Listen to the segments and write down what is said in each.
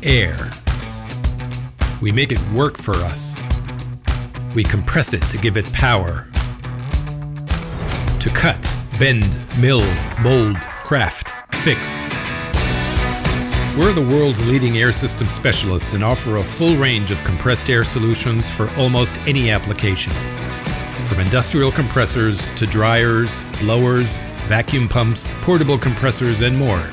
air. We make it work for us. We compress it to give it power. To cut, bend, mill, mold, craft, fix. We're the world's leading air system specialists and offer a full range of compressed air solutions for almost any application. From industrial compressors to dryers, blowers, vacuum pumps, portable compressors, and more.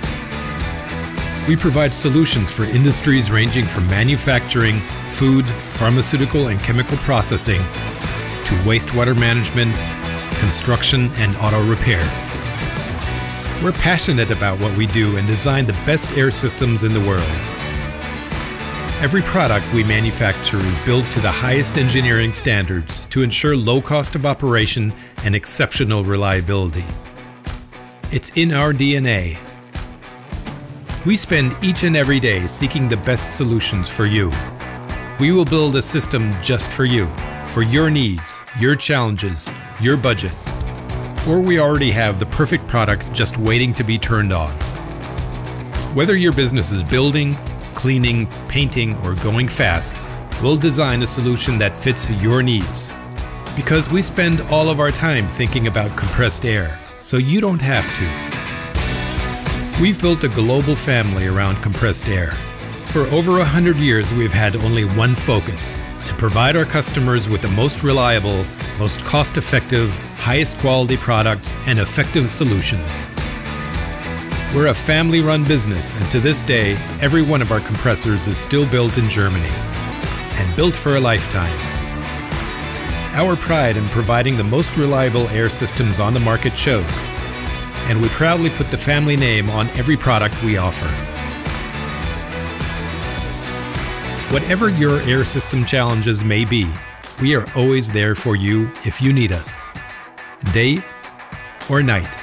We provide solutions for industries ranging from manufacturing, food, pharmaceutical, and chemical processing to wastewater management, construction, and auto repair. We're passionate about what we do and design the best air systems in the world. Every product we manufacture is built to the highest engineering standards to ensure low cost of operation and exceptional reliability. It's in our DNA. We spend each and every day seeking the best solutions for you. We will build a system just for you, for your needs, your challenges, your budget. Or we already have the perfect product just waiting to be turned on. Whether your business is building, cleaning, painting, or going fast, we'll design a solution that fits your needs. Because we spend all of our time thinking about compressed air, so you don't have to. We've built a global family around compressed air. For over 100 years, we've had only one focus: to provide our customers with the most reliable, most cost-effective, highest quality products and effective solutions. We're a family-run business, and to this day, every one of our compressors is still built in Germany and built for a lifetime. Our pride in providing the most reliable air systems on the market shows, and we proudly put the family name on every product we offer. Whatever your air system challenges may be, we are always there for you if you need us, day or night.